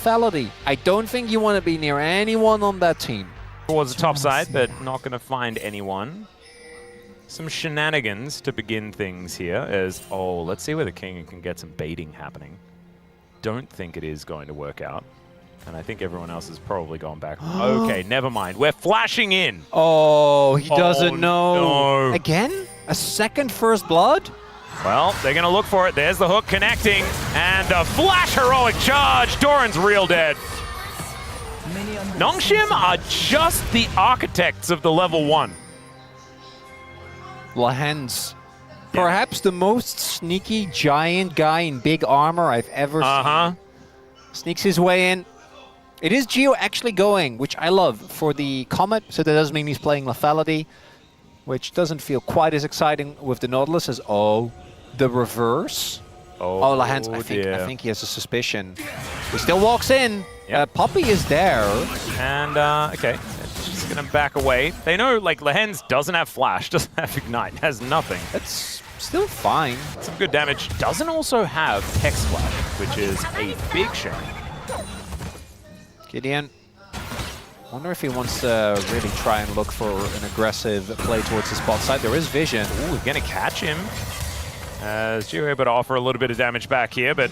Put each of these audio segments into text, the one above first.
Lethality. I don't think you want to be near anyone on that team. Towards the top side, but not going to find anyone. Some shenanigans to begin things here as, oh, let's see where the King can get some baiting happening. Don't think it is going to work out. And I think everyone else has probably gone back. Okay, never mind. We're flashing in. Oh, he doesn't know. No. Again? A second first blood? Well, they're going to look for it. There's the hook connecting. And a flash heroic charge. Doran's real dead. NONGSHIM are just the architects of the level 1. Lahens. Perhaps the most sneaky giant guy in big armor I've ever seen. Sneaks his way in. It is Geo actually going, which I love, for the Comet, so that doesn't mean he's playing Lethality, which doesn't feel quite as exciting with the Nautilus as, the reverse. Oh, Lahens, I think he has a suspicion. He still walks in. Yep. Puppey is there. And, okay, just going to back away. They know, like, Lahens doesn't have Flash, doesn't have Ignite, has nothing. That's still fine. Some good damage. Doesn't also have Hex Flash, which is a big shame. Gideon. Wonder if he wants to really try and look for an aggressive play towards the spot side. There is vision. Ooh, we're going to catch him. As Geo able to offer a little bit of damage back here, but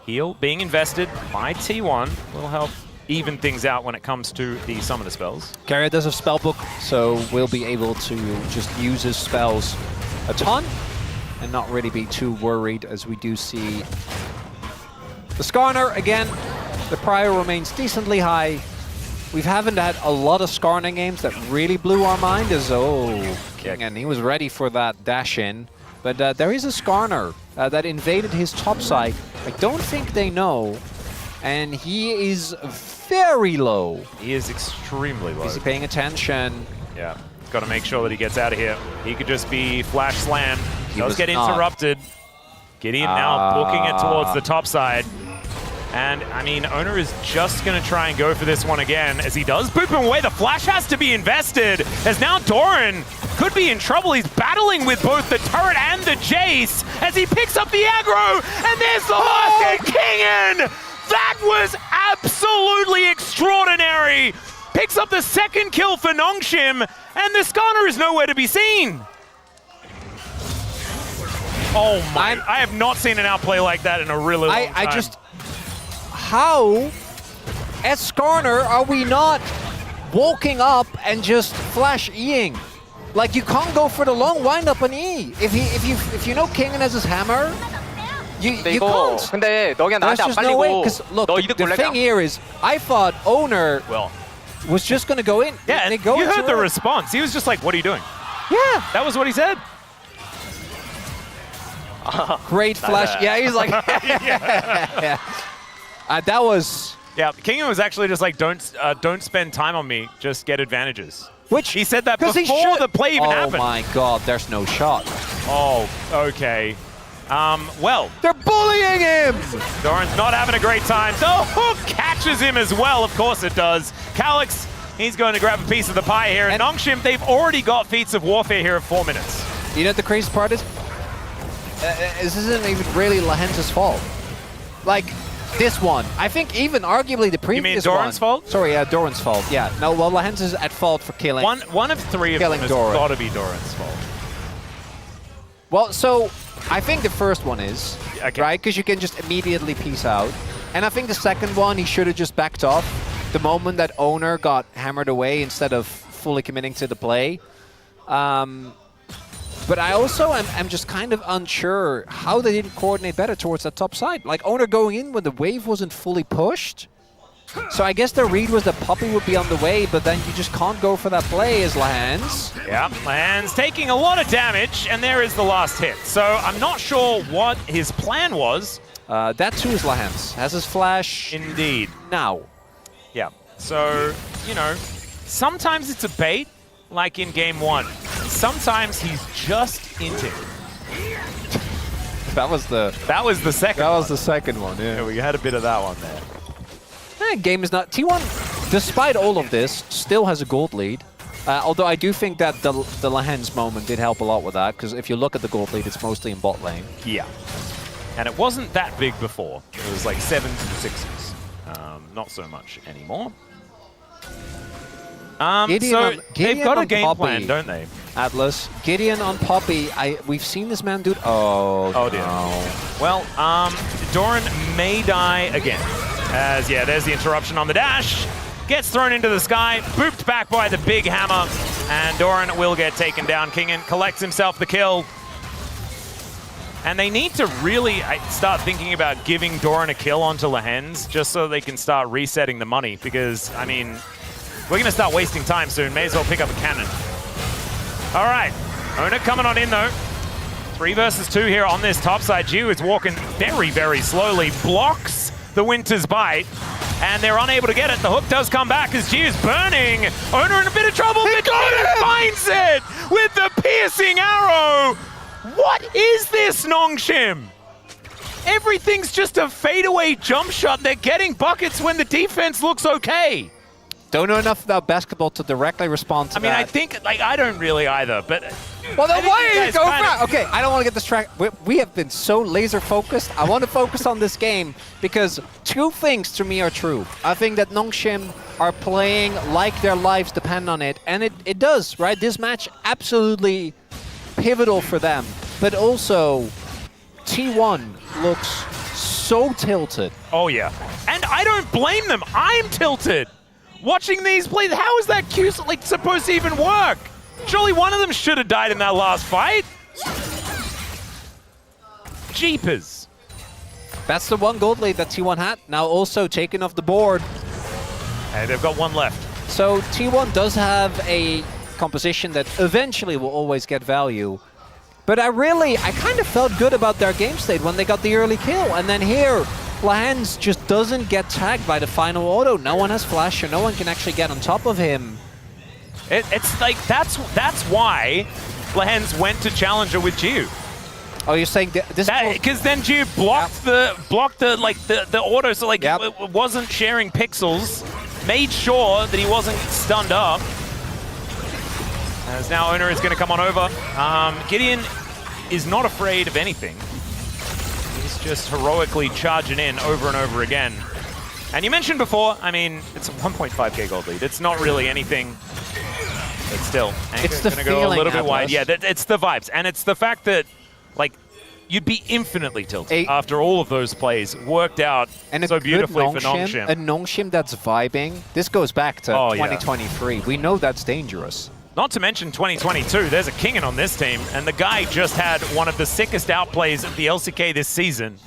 heal being invested by T1 will help even things out when it comes to the summoner spells. Carrier does have Spellbook, so we'll be able to just use his spells a ton and not really be too worried, as we do see the Skarner again. The Prior remains decently high. We haven't had a lot of Skarner games that really blew our mind, as King, and he was ready for that dash in. But there is a Skarner that invaded his top side. I don't think they know, and he is very low. He is extremely low. Is he paying attention? Yeah, got to make sure that he gets out of here. He could just be flash slam. He does get interrupted. Gideon now booking it towards the top side. And, I mean, Owner is just going to try and go for this one again. As he does boop him away, the flash has to be invested. As now Doran could be in trouble. He's battling with both the turret and the Jace. As he picks up the aggro. And there's the last hit, Kingen! That was absolutely extraordinary. Picks up the second kill for NONGSHIM. And the Skarner is nowhere to be seen. Oh my, I have not seen an outplay like that in a really long time. How, as Skarner, are we not walking up and just flash E-ing? Like, you can't go for the long wind-up on E. If you know Kingen has his hammer, you can't. 근데 너 그냥 나한테 안 There's just no way, 빨리고 because look, 너 이득 the 볼래 thing here is, I thought Owner was just going to go in. Yeah, they go you heard the it. response. He was just like, what are you doing? Yeah. That was what he said. Great flash. Yeah, he's like, that was... Yeah, Kingen was actually just like, don't spend time on me, just get advantages. Which he said that before the play even happened. Oh my god, there's no shot. Oh, okay. Well. They're bullying him! Doran's not having a great time. The hook catches him as well, of course it does. Calyx, he's going to grab a piece of the pie here. And NONGSHIM, they've already got feats of warfare here at 4 minutes. You know what the crazy part is? This isn't even really Lahens' fault. Like, this one. I think even arguably the previous one. You mean Doran's fault? Sorry, Doran's fault. Yeah. No, well, Lahens is at fault for killing. One of three of them has got to be Doran's fault. Well, so I think the first one is, right? Because you can just immediately peace out. And I think the second one, he should have just backed off the moment that Owner got hammered away instead of fully committing to the play. But I also am just kind of unsure how they didn't coordinate better towards that top side. Like, Owner going in when the wave wasn't fully pushed. So I guess the read was that Puppey would be on the way, but then you just can't go for that play as Lahens. Yeah, Lahens taking a lot of damage, and there is the last hit. So I'm not sure what his plan was. That too is Lahens. Has his flash. Indeed. Now. Yeah, so, you know, sometimes it's a bait, like in game 1. Sometimes he's just into it. That was the second one. That was the second one, yeah. Yeah, we had a bit of that one there. Game is not... T1, despite all of this, still has a gold lead. Although I do think that the Lahens moment did help a lot with that, because if you look at the gold lead, it's mostly in bot lane. Yeah. And it wasn't that big before. It was like 7s and 6s. Not so much anymore. They've got a game plan, don't they? Atlas. Gideon on Poppy. We've seen this man do... Oh dear. No. Well, Doran may die again. As, yeah, there's the interruption on the dash. Gets thrown into the sky, booped back by the big hammer, and Doran will get taken down. Kingen collects himself the kill. And they need to really start thinking about giving Doran a kill onto Lehens just so they can start resetting the money, because, I mean, we're going to start wasting time soon. May as well pick up a cannon. All right, Ona coming on in, though. 3 versus 2 here on this top side. Jiu is walking very, very slowly, blocks the Winter's Bite, and they're unable to get it. The hook does come back as Jiu's burning. Ona in a bit of trouble, but Jiu finds it with the piercing arrow. What is this, NONGSHIM? Everything's just a fadeaway jump shot. They're getting buckets when the defense looks okay. Don't know enough about basketball to directly respond to that. I mean, I think, like, I don't really either, but... Well, then why are you going for it? Okay, I don't want to get distracted. We have been so laser focused. I want to focus on this game because 2 things to me are true. I think that NONGSHIM are playing like their lives depend on it, and it does, right? This match absolutely pivotal for them, but also T1 looks so tilted. Oh yeah, and I don't blame them. I'm tilted. Watching these plays, how is that Q like supposed to even work? Surely one of them should have died in that last fight. Jeepers. That's the 1 gold lead that T1 had, now also taken off the board. And they've got 1 left. So T1 does have a composition that eventually will always get value. But I kind of felt good about their game state when they got the early kill. And then here, Lehens just doesn't get tagged by the final auto. No one has flash, or no one can actually get on top of him. It's like, that's why Lehens went to Challenger with Jiu. Oh, you're saying this? Because then Jiu blocked the auto, so like it wasn't sharing pixels. Made sure that he wasn't stunned up. As now Ona is going to come on over. Gideon is not afraid of anything. He's just heroically charging in over and over again. And you mentioned before, I mean, it's a 1.5k gold lead. It's not really anything, but still. It's the feeling, go a little bit wide. Atlas. Yeah, it's the vibes. And it's the fact that, like, you'd be infinitely tilted after all of those plays worked out and so beautifully for NONGSHIM. A NONGSHIM that's vibing. This goes back to 2023. Yeah. We know that's dangerous. Not to mention 2022, there's a Kingen on this team, and the guy just had one of the sickest outplays of the LCK this season.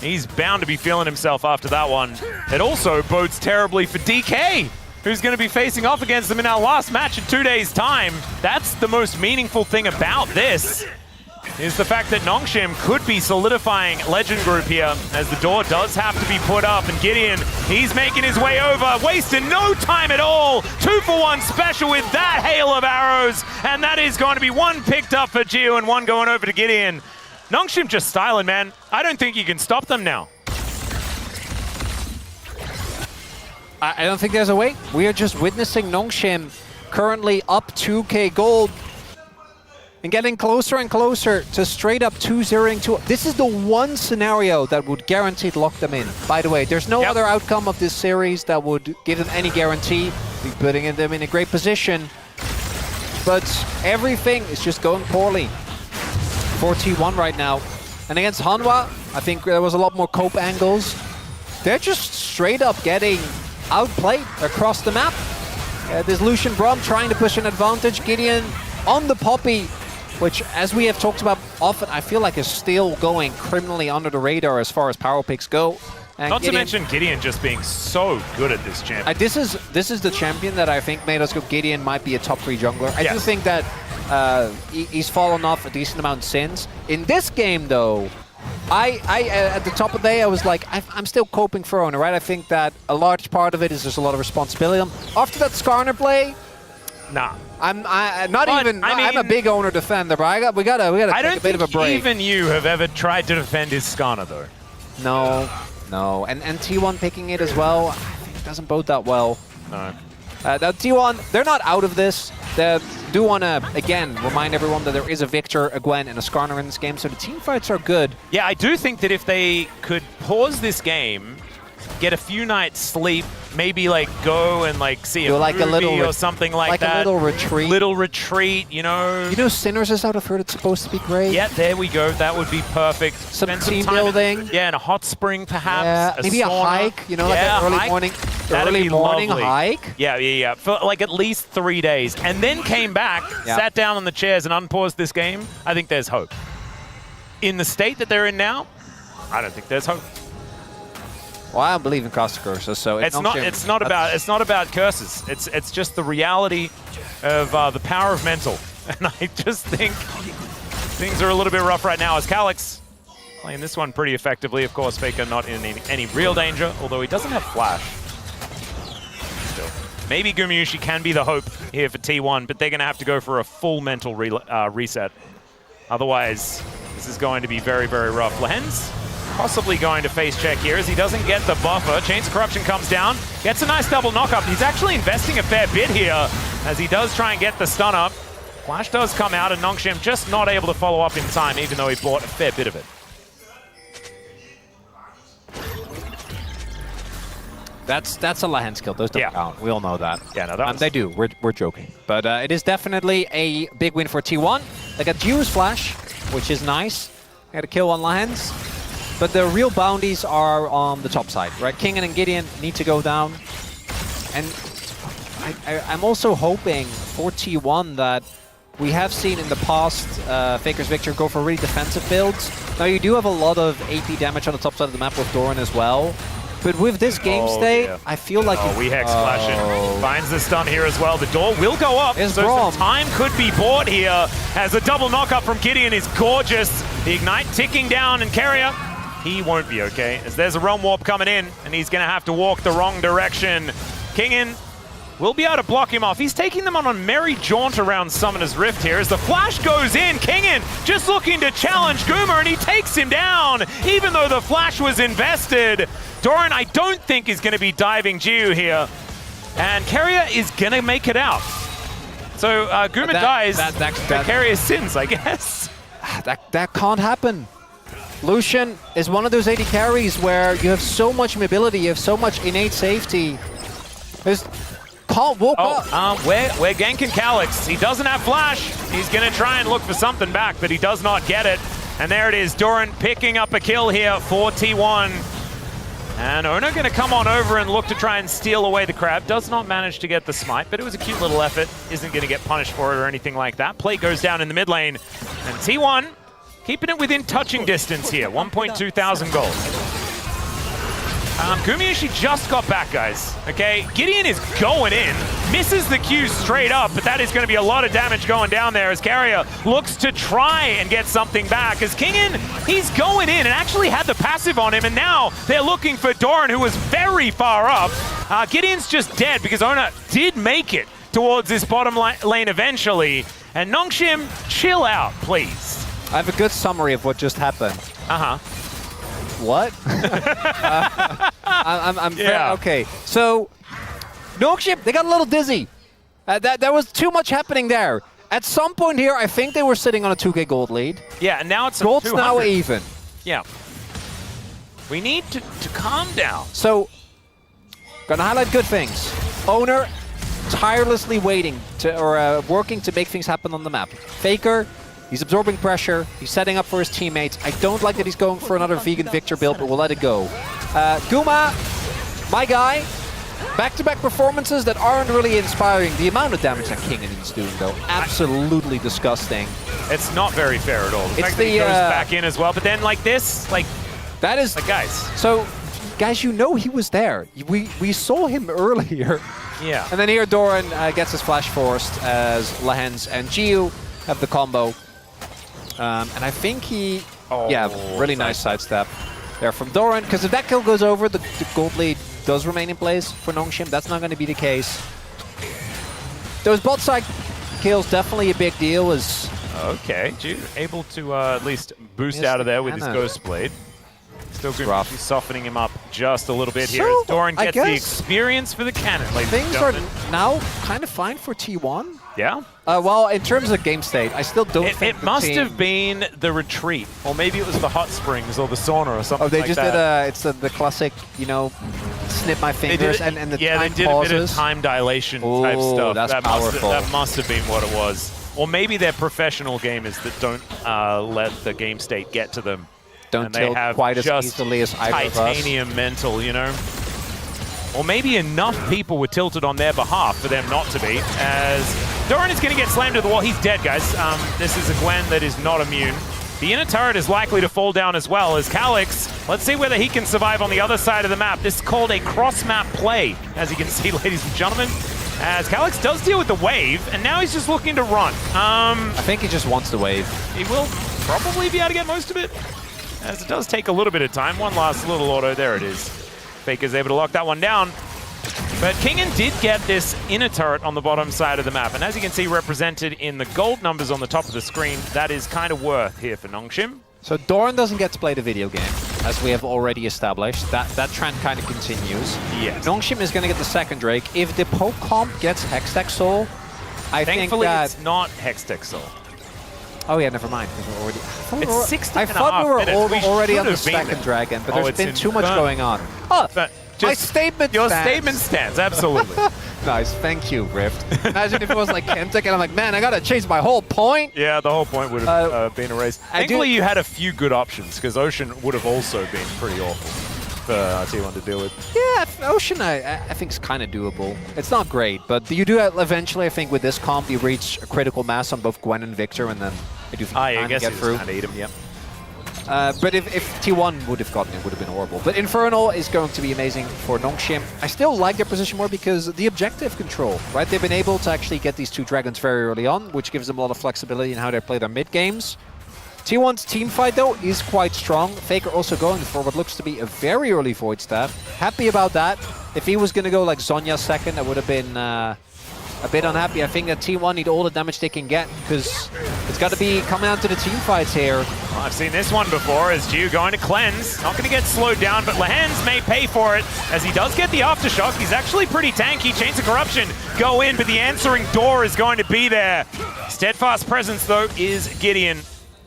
He's bound to be feeling himself after that one. It also bodes terribly for DK, who's going to be facing off against them in our last match in 2 days' time. That's the most meaningful thing about this, is the fact that NONGSHIM could be solidifying Legend Group here, as the door does have to be put up, and Gideon, he's making his way over, wasting no time at all. 2-for-1 special with that hail of arrows, and that is going to be 1 picked up for Jiu and 1 going over to Gideon. NONGSHIM just styling, man. I don't think you can stop them now. I don't think there's a way. We are just witnessing NONGSHIM currently up 2k gold and getting closer and closer to straight up 2-0ing 2. This is the one scenario that would guaranteed lock them in. By the way, there's no other outcome of this series that would give them any guarantee. Be putting them in a great position. But everything is just going poorly for T1 right now. And against Hanwha, I think there was a lot more cope angles. They're just straight up getting outplayed across the map. There's Lucian Brom trying to push an advantage. Gideon on the Poppy, which, as we have talked about often, I feel like is still going criminally under the radar as far as power picks go. And not to mention Gideon just being so good at this champion. This is the champion that I think made us go Gideon might be a top 3 jungler. I do think that he's fallen off a decent amount since. In this game, though, I at the top of the day, I was like, I'm still coping for Ona, right? I think that a large part of it is there's a lot of responsibility. After that Skarner play, nah. I'm a big Ona defender, but we gotta take a bit of a break. I don't think even you have ever tried to defend his Skarner, though. No. And T1 picking it as well, I think it doesn't bode that well. No. Now T1, they're not out of this. do want to, again, remind everyone that there is a Victor, a Gwen, and a Skarner in this game, so the team fights are good. Yeah, I do think that if they could pause this game, get a few nights sleep, maybe like go and like see a like movie a little or something like that. Like a little retreat. Little retreat, you know. You know, Sinners is out of third. It's supposed to be great. Yeah, there we go. That would be perfect. Some team building. Yeah, in a hot spring perhaps. Yeah, maybe sauna. a hike. You know, like an early morning hike. Yeah. For like at least 3 days, and then came back, sat down on the chairs, and unpaused this game. I think there's hope. In the state that they're in now, I don't think there's hope. Well, I don't believe in Costa Curses, so it's not about curses. It's just the reality of the power of mental, and I just think things are a little bit rough right now. As Calyx playing this one pretty effectively, of course. Faker not in any real danger, although he doesn't have flash. Still, maybe Gumayusi can be the hope here for T1, but they're going to have to go for a full mental reset. Otherwise, this is going to be very, very rough. Lehens possibly going to face check here as he doesn't get the buffer. Chains of Corruption comes down, gets a nice double knockup. He's actually investing a fair bit here as he does try and get the stun up. Flash does come out and NONGSHIM just not able to follow up in time, even though he bought a fair bit of it. That's a Lehens kill. Those don't count. We all know that. Yeah, no, that they do. We're joking. But it is definitely a big win for T1. They got Jiwoo's flash, which is nice. Got a kill on Lehens. But the real bounties are on the top side, right? Kingen and Gideon need to go down. And I'm also hoping for T1 that we have seen in the past Faker's Victor go for really defensive builds. Now, you do have a lot of AP damage on the top side of the map with Doran as well. But with this game state, I feel like... we Hex Clash finds the stun here as well. The door will go up, so some time could be bought here as a double knockup from Gideon is gorgeous. The Ignite ticking down, and Carrier, he won't be okay, as there's a Realm Warp coming in, and he's going to have to walk the wrong direction. Kingen will be able to block him off. He's taking them on a merry jaunt around Summoner's Rift here as the flash goes in. Kingen just looking to challenge Guma, and he takes him down, even though the flash was invested. Doran, I don't think, is going to be diving Jiwoo here, and Carrier is going to make it out. So Guma dies, the Carrier sins, I guess. That can't happen. Lucian is one of those AD carries where you have so much mobility, you have so much innate safety. Can't walk up. We're ganking Calyx. He doesn't have flash. He's going to try and look for something back, but he does not get it. And there it is, Doran picking up a kill here for T1. And Ono going to come on over and look to try and steal away the crab. Does not manage to get the smite, but it was a cute little effort. Isn't going to get punished for it or anything like that. Play goes down in the mid lane. And T1 keeping it within touching distance here. 1.2 thousand gold. Gumayusi just got back, guys. Okay, Gideon is going in. Misses the Q straight up, but that is going to be a lot of damage going down there as Carrier looks to try and get something back. As Kingen, he's going in and actually had the passive on him, and now they're looking for Doran, who was very far up. Gideon's just dead because Ona did make it towards this bottom lane eventually. And NONGSHIM, chill out, please. I have a good summary of what just happened. What? Okay, so NONGSHIM, they got a little dizzy. There was too much happening there. At some point here, I think they were sitting on a 2k gold lead. Yeah, and now it's gold's now even. Yeah. We need to calm down. So, gonna highlight good things. Owner tirelessly waiting to working to make things happen on the map. Faker, he's absorbing pressure. He's setting up for his teammates. I don't like that he's going for another vegan Victor build, but we'll let it go. Guma, my guy, back-to-back performances that aren't really inspiring. The amount of damage that Kingen is doing, though, absolutely disgusting. It's not very fair at all. The fact that he goes back in as well, but then like this, like that is guys. So, guys, you know he was there. We saw him earlier. Yeah. And then here Doran gets his flash forced as Lehens and Jiwoo have the combo. And I think he, really nice sidestep there from Doran. Because if that kill goes over, the gold lead does remain in place for NONGSHIM. That's not going to be the case. Those bot side kills, definitely a big deal. Okay, Jiwoo able to at least boost out of there with his Ghost Blade. Still good. rough. She's softening him up just a little bit here. So, As Doran I gets the guess experience for the cannon, ladies and things are gentlemen. now kind of fine for T1. Yeah. Well, in terms of game state, I still don't think It the must team... have been the retreat, or maybe it was the hot springs or the sauna or something Oh, they like just that. did it's the classic, you know, snip my fingers and the yeah, time they did pauses. a bit of time dilation type Ooh, stuff. that's powerful. That must have been what it was. Or maybe they're professional gamers that don't let the game state get to them. Don't and they tilt have quite as just easily as either of us. titanium mental, you know? Or maybe enough people were tilted on their behalf for them not to be, as Doran is going to get slammed to the wall. He's dead, guys. This is a Gwen that is not immune. The inner turret is likely to fall down as well, as Calix, let's see whether he can survive on the other side of the map. This is called a cross-map play, as you can see, ladies and gentlemen, as Calix does deal with the wave, and now he's just looking to run. I think he just wants the wave. He will probably be able to get most of it, as it does take a little bit of time. One last little auto, there it is. Faker's able to lock that one down. But Kingen did get this inner turret on the bottom side of the map, and as you can see represented in the gold numbers on the top of the screen, that is kind of worth here for NONGSHIM. So Doran doesn't get to play the video game, as we have already established. That trend kind of continues. Yes. NONGSHIM is going to get the second Drake. If the poke comp gets Hextech Soul, I think Thankfully, that... it's not Hextech Soul. Oh yeah, never mind. We're already... It's 60 I and a thought half we were minutes. We already on the should have been second there. dragon, but Oh, there's it's been too much infernal. going on. Oh, But my just statement your stands. statement stands, absolutely. Nice, thank you, Rift. Imagine if it was like Chemtech and I'm like, man, I gotta change my whole point. Yeah, the whole point would have been erased. I do- Thankfully, you had a few good options, because Ocean would have also been pretty awful for T1 to deal with. Yeah, Ocean I think is kind of doable. It's not great, but you do eventually, I think, with this comp, you reach a critical mass on both Gwen and Victor, and then I do think you I kind guess of get you through. just can't eat him, yep. But if T1 would have gotten it, would have been horrible. But Infernal is going to be amazing for NONGSHIM. I still like their position more because the objective control, right? They've been able to actually get these two dragons very early on, which gives them a lot of flexibility in how they play their mid games. T1's team fight, though, is quite strong. Faker also going for what looks to be a very early Void Staff. Happy about that. If he was going to go like Zhonya second, that would have been a bit unhappy. I think that T1 need all the damage they can get because it's got to be coming down to the team fights here. Well, I've seen this one before as Jiu going to cleanse. Not going to get slowed down, but Lehens may pay for it as he does get the aftershock. He's actually pretty tanky. Chains of Corruption go in, but the answering door is going to be there. Steadfast presence, though, is Gideon.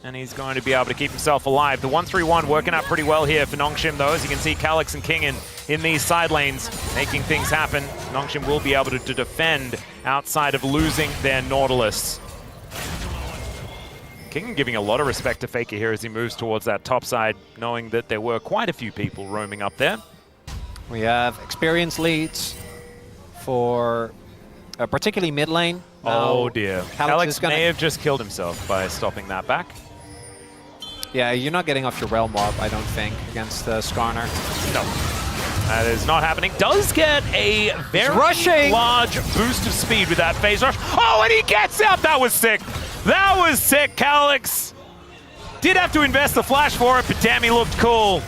And he's going to be able to keep himself alive. The 1-3-1 working out pretty well here for NONGSHIM, though. As you can see, Calix and Kingen in these side lanes making things happen. NONGSHIM will be able to defend outside of losing their Nautilus. Kingen giving a lot of respect to Faker here as he moves towards that top side, knowing that there were quite a few people roaming up there. We have experience leads for particularly mid lane. Oh dear. Calix is gonna... may have just killed himself by stopping that back. Yeah, you're not getting off your Realm Warp, I don't think, against Skarner. No. That is not happening. Does get a very large boost of speed with that phase rush. Oh, and he gets out! That was sick! That was sick, Calix! Did have to invest the flash for it, but damn, he looked cool.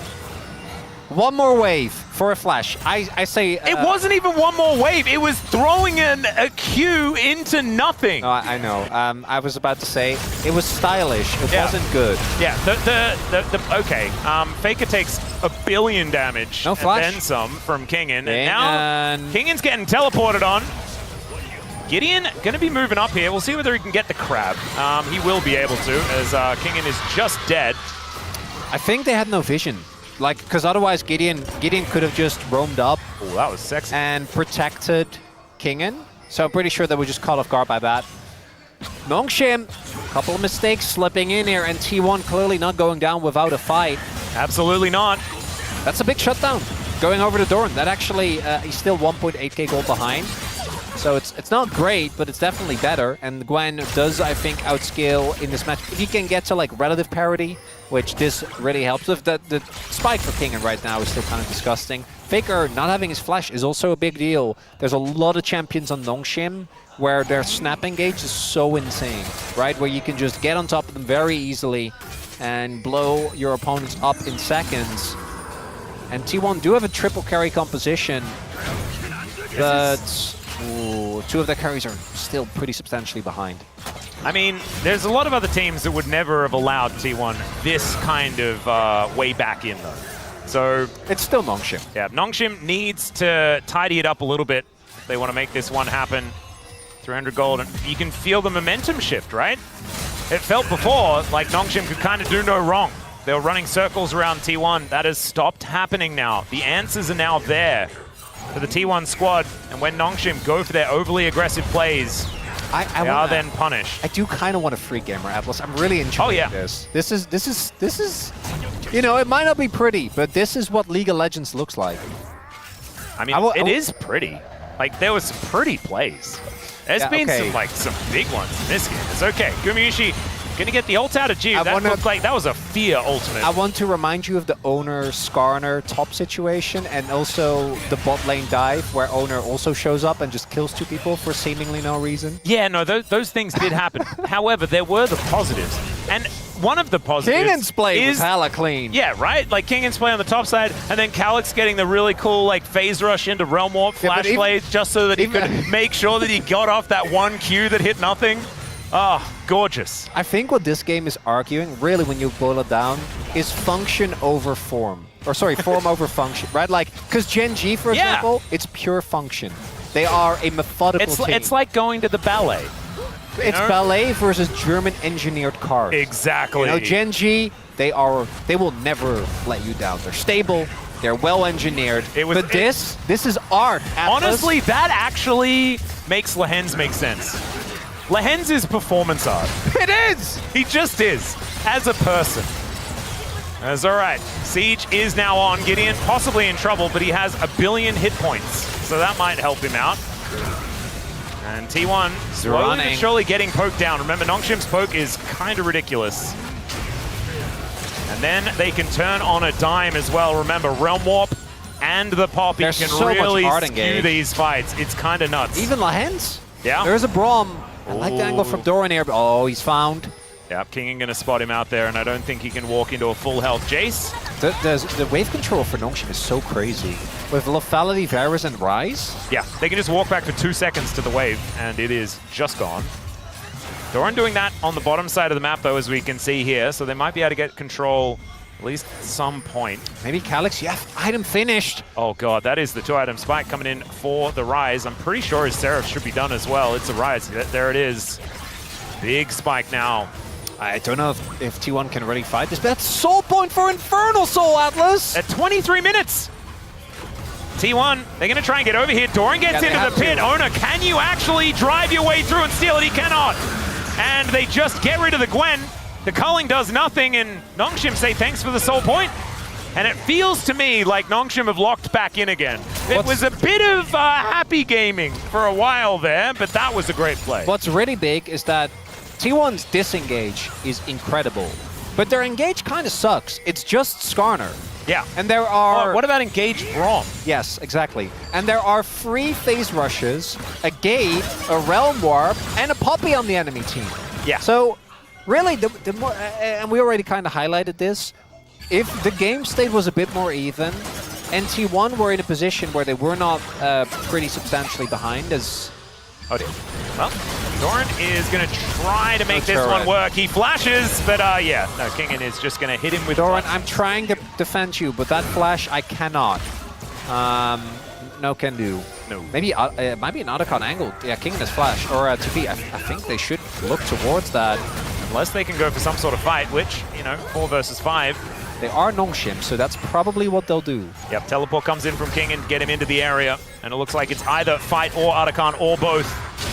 One more wave for a flash. I say... it wasn't even one more wave. It was throwing a Q into nothing. No, I know. I was about to say, it was stylish. It wasn't good. Yeah, okay. Faker takes 1 billion damage no flash. and then some from Kingen. And now Kingen's getting teleported on. Gideon going to be moving up here. We'll see whether he can get the crab. He will be able to, as Kingen is just dead. I think they had no vision. Like, because otherwise Gideon could have just roamed up. Oh, that was sexy. And protected Kingen. So I'm pretty sure they were just caught off guard by that. NONGSHIM, a couple of mistakes slipping in here, and T1 clearly not going down without a fight. Absolutely not. That's a big shutdown. Going over to Doran. That actually, he's still 1.8k gold behind. So it's not great, but it's definitely better. And Gwen does, I think, outscale in this match. If you can get to like relative parity, which this really helps with, the spike for Kingen right now is still kind of disgusting. Faker not having his flash is also a big deal. There's a lot of champions on NONGSHIM where their snap engage is so insane, right? Where you can just get on top of them very easily and blow your opponents up in seconds. And T1 do have a triple carry composition, but two of their carries are still pretty substantially behind. I mean, there's a lot of other teams that would never have allowed T1 this kind of way back in, though. So it's still NONGSHIM. Yeah, NONGSHIM needs to tidy it up a little bit if they want to make this one happen. 300 gold, and you can feel the momentum shift, right? It felt before like NONGSHIM could kind of do no wrong. They were running circles around T1. That has stopped happening now. The answers are now there for the T1 squad, and when NONGSHIM go for their overly aggressive plays, they are then punished. I do kind of want a free gamer, Atlas. I'm really enjoying this. This is, you know, it might not be pretty, but this is what League of Legends looks like. I mean, it is pretty. Like, there was some pretty plays. There's been some big ones in this game. It's okay. Gumayusi gonna get the ult out of G. That looked like that was a fear ultimate. I want to remind you of the Owner Skarner top situation, and also the bot lane dive where Owner also shows up and just kills 2 people for seemingly no reason. Yeah, no, those things did happen. However, there were the positives. And one of the positives Kingan's play was hella clean. Yeah, right? Like Kingan's play on the top side, and then Calyx getting the really cool like phase rush into Realm Warp flash plays just so that he could make sure that he got off that 1 Q that hit nothing. Oh, gorgeous. I think what this game is arguing, really when you boil it down, is function over form. Or sorry, form over function, right? Like, because Gen G, for example, it's pure function. They are a methodical team. It's like going to the ballet. It's ballet versus German-engineered cars. Exactly. You know, Gen G, they will never let you down. They're stable. They're well-engineered. But this is art, Atlas. Honestly, that actually makes Lehens make sense. Lehens is performance art. It is! He just is, as a person. That's all right. Siege is now on. Gideon possibly in trouble, but he has 1 billion hit points, so that might help him out. And T1 slowly but surely getting poked down. Remember, NONGSHIM's poke is kind of ridiculous. And then they can turn on a dime as well. Remember, Realm Warp and the Poppy can really skew these fights. It's kind of nuts. Even Lehens? Yeah. There's a Braum. I like the angle from Doran here. Oh, he's found. Yep, Kingan going to spot him out there, and I don't think he can walk into a full health. Jace? The wave control for NONGSHIM is so crazy. With Lethality, Varus, and Rise? Yeah, they can just walk back for 2 seconds to the wave, and it is just gone. Doran doing that on the bottom side of the map, though, as we can see here, so they might be able to get control at least at some point. Maybe Calyx, item finished. Oh god, that is the 2-item spike coming in for the Rise. I'm pretty sure his Seraph should be done as well. It's a Rise. There it is. Big spike now. I don't know if T1 can really fight this, but that's Soul Point for Infernal Soul, Atlas! At 23 minutes! T1, they're going to try and get over here. Doran gets into the pit. Owner, can you actually drive your way through and steal it? He cannot! And they just get rid of the Gwen. The culling does nothing, and NONGSHIM say thanks for the Soul Point. And it feels to me like NONGSHIM have locked back in again. It was a bit of happy gaming for a while there, but that was a great play. What's really big is that T1's disengage is incredible, but their engage kind of sucks. It's just Skarner. Yeah. And there are... what about engage Braum? Yes, exactly. And there are 3 phase rushes, a Gate, a Realm Warp, and a Poppy on the enemy team. Yeah. So, really, the more... and we already kind of highlighted this. If the game state was a bit more even, and T1 were in a position where they were not pretty substantially behind as... Oh dear. Well, Doran is going to try to make this one work. He flashes, but yeah, no, Kingan is just going to hit him with Doran, I'm trying to defend you, but that flash, I cannot. No can do. No. Maybe it might be an Otacon angle. Yeah, Kingan has flash. Or TP. I think they should look towards that. Unless they can go for some sort of fight, which, you know, 4 versus 5. They are NONGSHIM, so that's probably what they'll do. Yep, teleport comes in from Kingan, get him into the area. And it looks like it's either fight or Otacon or both.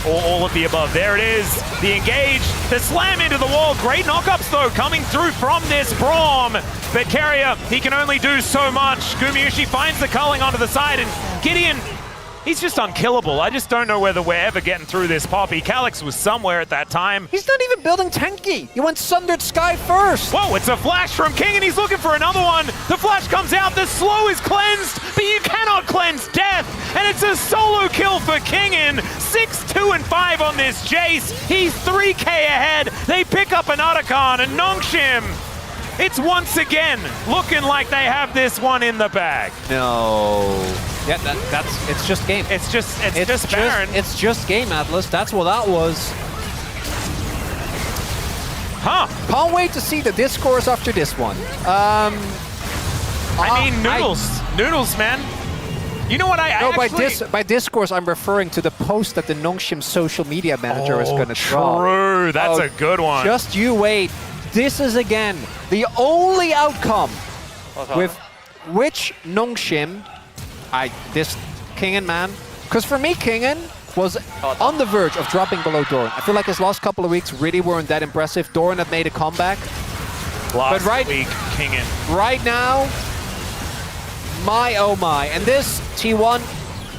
Or all of the above. There it is. The engage. The slam into the wall. Great knockups, though, coming through from this Braum. But Carrier, he can only do so much. Gumayusi finds the culling onto the side, and Gideon, he's just unkillable. I just don't know whether we're ever getting through this Poppy. Calyx was somewhere at that time. He's not even building tanky. He went Sundered Sky first. Whoa, it's a flash from King, and he's looking for another one. The flash comes out. The slow is cleansed, but you cannot cleanse death. And it's a solo kill for Kingan. 6, 2, and 5 on this Jace. He's 3K ahead. They pick up an Otacon, and NONGSHIM, it's once again looking like they have this one in the bag. No. Yeah, it's just game. It's just Baron. It's just game, Atlas. That's what that was. Huh. Can't wait to see the discourse after this one. I mean, Noodles, man. You know what? No, by discourse, I'm referring to the post that the NONGSHIM social media manager is going to draw. True, that's a good one. Just you wait. This is, again, the only outcome with which NONGSHIM, this Kingen, man. Because for me, Kingen was on the verge of dropping below Doran. I feel like his last couple of weeks really weren't that impressive. Doran had made a comeback. Last week, Kingen. Right now, my oh my. And this T1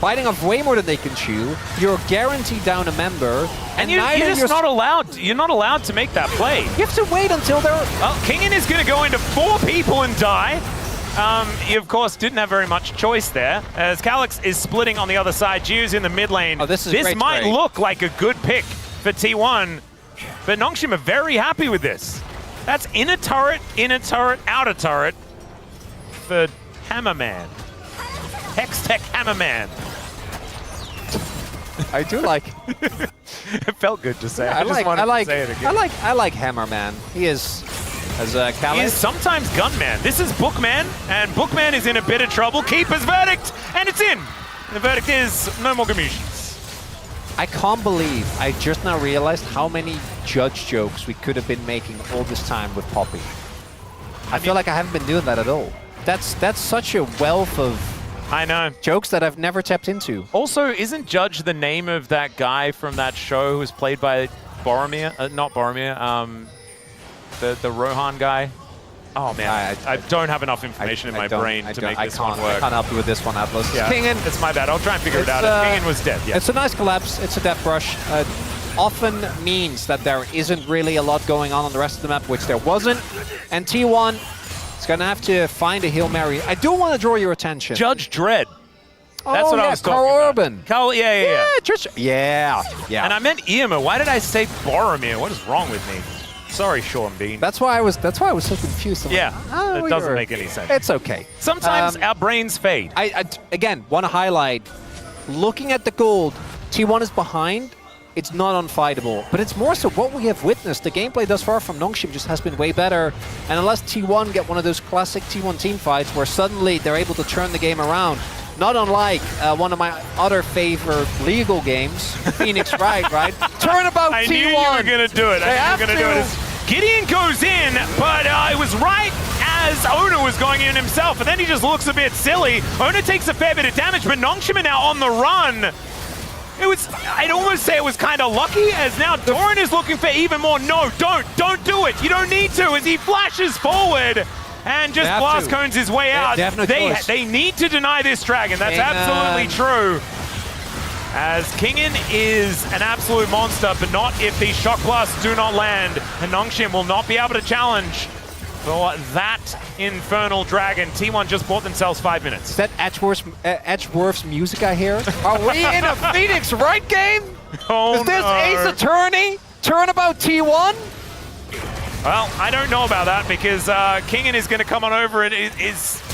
biting off way more than they can chew. You're guaranteed down a member. And you're just not allowed. You're not allowed to make that play. You have to wait until they're... Well, Kingen is going to go into 4 people and die. He, of course, didn't have very much choice there, as Calyx is splitting on the other side. Jiu's in the mid lane. Oh, this might look like a good pick for T1, but NONGSHIM are very happy with this. That's inner turret, outer turret for Hammerman. Hextech Hammerman. I do like... It felt good to say. Yeah, I just wanted to say it again. I like Hammerman. He is... As Calyx. He is sometimes Gunman. This is Bookman, and Bookman is in a bit of trouble. Keeper's verdict, and it's in. The verdict is no more Gamushi's. I can't believe I just now realized how many judge jokes we could have been making all this time with Poppy. I feel like I haven't been doing that at all. That's such a wealth of jokes that I've never tapped into. Also, isn't Judge the name of that guy from that show who was played by Boromir? Not Boromir. The Rohan guy. Oh man, I don't have enough information in my brain to make this one work. I can't help you with this one, Atlas. Yeah, Kingen, it's my bad. I'll try and figure it out. Kingen was dead. Yeah. It's a nice collapse. It's a death brush. Often means that there isn't really a lot going on the rest of the map, which there wasn't. And T1 is going to have to find a Hail Mary. I do want to draw your attention. Judge Dredd. That's what I was talking Carl about. Urban. Carl, yeah. Yeah. And I meant Irma. Why did I say Boromir? What is wrong with me? Sorry, Sean Bean. That's why I was so confused. Yeah, it doesn't make any sense. It's okay. Sometimes our brains fade. I again want to highlight, looking at the gold, T1 is behind. It's not unfightable, but it's more so what we have witnessed. The gameplay thus far from NONGSHIM just has been way better. And unless T1 get one of those classic T1 team fights where suddenly they're able to turn the game around, not unlike one of my other favorite legal games, Phoenix Wright, right? Turnabout T1. I knew you were going to do it. I knew you were going to do it. Gideon goes in, but it was right as Ona was going in himself, and then he just looks a bit silly. Ona takes a fair bit of damage, but NONGSHIM are now on the run. I'd almost say it was kind of lucky, as now Doran is looking for even more. No, don't do it. You don't need to, as he flashes forward and just blast cones his way out. They need to deny this dragon. That's absolutely true. As Kingen is an absolute monster, but not if these shock blasts do not land. And NONGSHIM will not be able to challenge for that infernal dragon. T1 just bought themselves 5 minutes. Is that Edgeworth's music I hear? Are we in a Phoenix Wright game? Oh, is this Ace Attorney? Turnabout T1? Well, I don't know about that, because Kingen is going to come on over and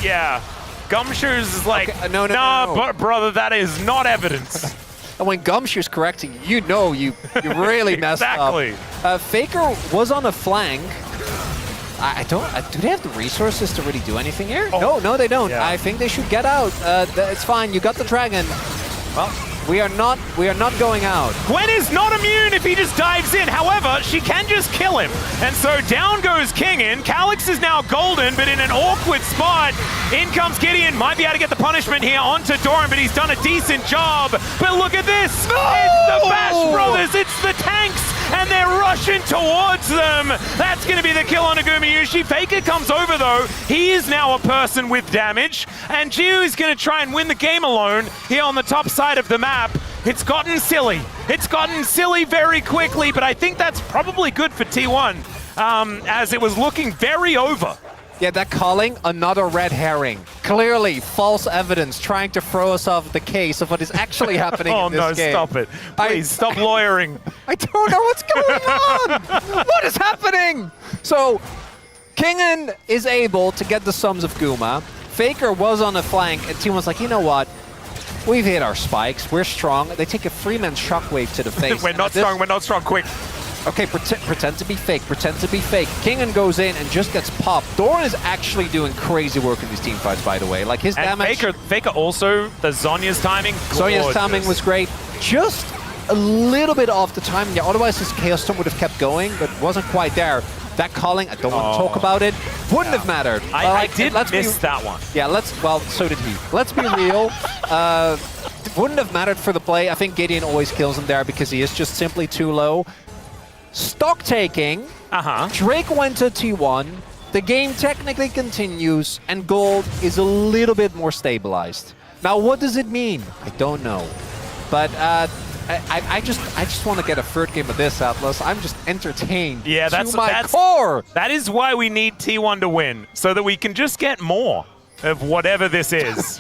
yeah. Gumshoes is like, okay, no. Brother, that is not evidence. And when Gumshoe's correcting, you know you really messed up. Faker was on a flank. Do they have the resources to really do anything here? Oh. No, they don't. Yeah. I think they should get out. It's fine. You got the dragon. Well, we are not going out. Gwen is not immune if he just dives in. However, she can just kill him. And so down goes Kingen. Calyx is now golden, but in an awkward spot. In comes Gideon. Might be able to get the punishment here onto Doran, but he's done a decent job. But look at this. No! It's the Bash Brothers. It's the tanks. And they're rushing towards them. That's going to be the kill on Agumayushi. Faker comes over, though. He is now a person with damage. And Jiu is going to try and win the game alone here on the top side of the map. It's gotten silly. It's gotten silly very quickly, but I think that's probably good for T1, as it was looking very over. Yeah, that calling, another red herring. Clearly, false evidence trying to throw us off the case of what is actually happening in this game. Oh, no, stop it. Please, stop lawyering. I don't know what's going on. What is happening? So, Kingen is able to get the sums of Guma. Faker was on the flank, and T1 was like, you know what? We've hit our spikes. We're strong. They take a 3-man shockwave to the face. We're not strong, quick. Okay, pretend to be fake, pretend to be fake. Kingen goes in and just gets popped. Doran is actually doing crazy work in these team fights, by the way. Like his damage... Faker also, the Zhonya's timing, gorgeous. Zhonya's timing was great. Just a little bit off the timing. Yeah, otherwise his Chaos Storm would have kept going, but wasn't quite there. That calling, I don't want to talk about it. Wouldn't have mattered. I did miss that one. Yeah, well, so did he. Let's be real. Wouldn't have mattered for the play. I think Gideon always kills him there because he is just simply too low. Stock taking. Drake went to T1. The game technically continues, and gold is a little bit more stabilized. Now, what does it mean? I don't know. But I just want to get a third game of this, Atlas. I'm just entertained to my core. That is why we need T1 to win, so that we can just get more of whatever this is.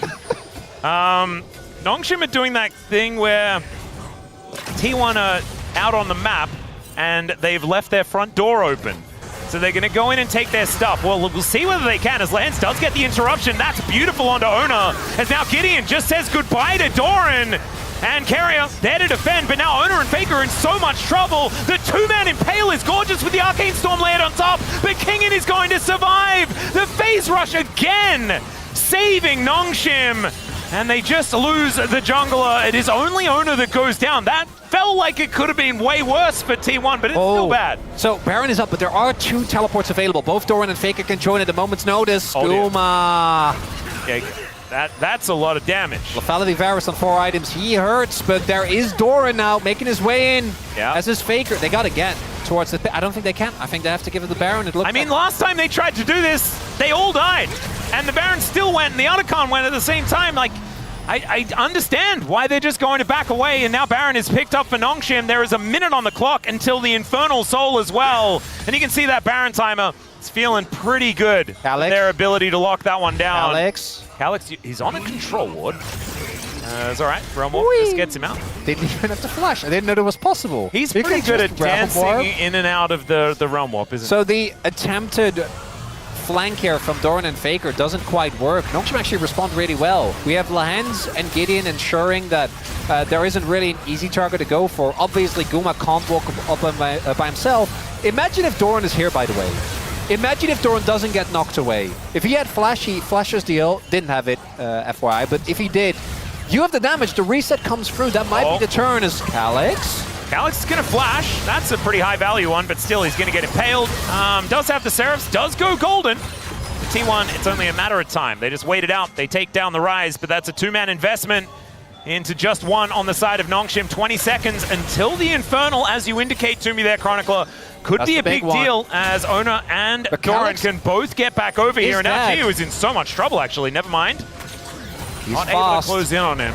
NONGSHIM are doing that thing where T1 are out on the map, and they've left their front door open. So they're going to go in and take their stuff. Well, we'll see whether they can, as Lance does get the interruption. That's beautiful onto Ona, as now Gideon just says goodbye to Doran. And Carrier there to defend, but now Ona and Faker are in so much trouble. The two-man Impale is gorgeous with the Arcane Storm layered on top, but Kingen is going to survive. The phase rush again, saving NONGSHIM. And they just lose the jungler. It is only Ona that goes down. That felt like it could have been way worse for T1, but it's still bad. So Baron is up, but there are 2 teleports available. Both Doran and Faker can join at a moment's notice. Guma. Yeah, that's a lot of damage. Lethality Varus on 4 items. He hurts, but there is Doran now making his way in. Yeah. As is Faker. They got to get towards the pit. I don't think they can. I think they have to give it the Baron. I mean, last time they tried to do this, they all died. And the Baron still went, and the Otacon went at the same time. Like, I understand why they're just going to back away, and now Baron is picked up for NONGSHIM. There is a minute on the clock until the Infernal Soul as well. And you can see that Baron timer is feeling pretty good. Alex. Their ability to lock that one down. Alex, he's on a control ward. It's all right. Realm Warp just gets him out. Didn't even have to flash. I didn't know that was possible. He's pretty good at dancing in and out of the Realm Warp, isn't he? So the attempted flank here from Doran and Faker doesn't quite work. NONGSHIM actually respond really well. We have Lahens and Gideon ensuring that there isn't really an easy target to go for. Obviously, Guma can't walk up by himself. Imagine if Doran is here, by the way. Imagine if Doran doesn't get knocked away. If he had Flash's deal, didn't have it, FYI, but if he did, you have the damage, the reset comes through. That might be the turn as Calyx. Calyx is going to flash. That's a pretty high value one, but still he's going to get impaled. Does have the Seraphs, does go golden. T1, it's only a matter of time. They just wait it out. They take down the Rise, but that's a 2-man investment into just 1 on the side of NONGSHIM. 20 seconds until the Infernal, as you indicate to me there, Chronicler. Could be a big deal as Ona and Doran can both get back over here. And now Gio is in so much trouble, actually. Never mind. He's not able to close in on him.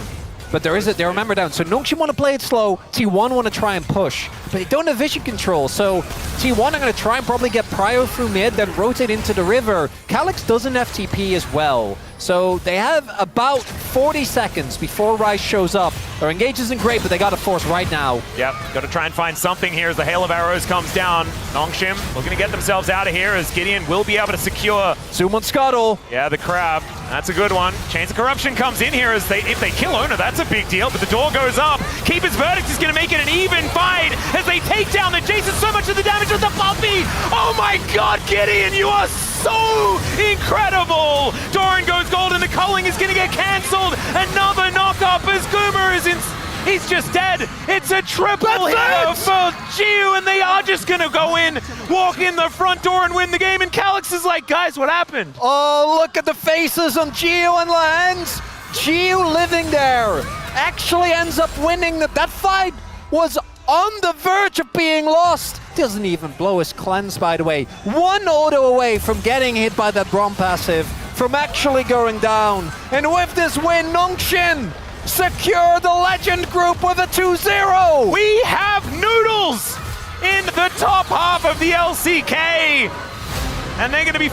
But they're a member down. So NONGSHIM want to play it slow. T1 want to try and push. But they don't have vision control. So T1 are going to try and probably get Prio through mid, then rotate into the river. Calyx doesn't FTP as well. So they have about 40 seconds before Rise shows up. Their engage isn't great, but they got to force right now. Yep, got to try and find something here as the Hail of Arrows comes down. NONGSHIM looking to get themselves out of here as Gideon will be able to secure. Zoom on Scuttle. Yeah, the crab. That's a good one. Chains of Corruption comes in here as if they kill Ona, that's a big deal, but the door goes up. Keeper's Verdict is going to make it an even fight as they take down the Jason. So much of the damage with the Puppy. Oh my God, Gideon, you are so incredible. Doran goes gold and the culling is going to get cancelled. Another knock-up as Guma is in. He's just dead. It's a triple here for Gio, and they are just going to go in, walk in the front door and win the game. And Calyx is like, guys, what happened? Oh, look at the faces on Gio and Lahens. Gio living there actually ends up winning. That fight was on the verge of being lost. Doesn't even blow his cleanse, by the way. 1 auto away from getting hit by that Braum passive, from actually going down. And with this win, NONGSHIM secure the Legend group with a 2-0. We have Noodles in the top half of the LCK. And they're going to be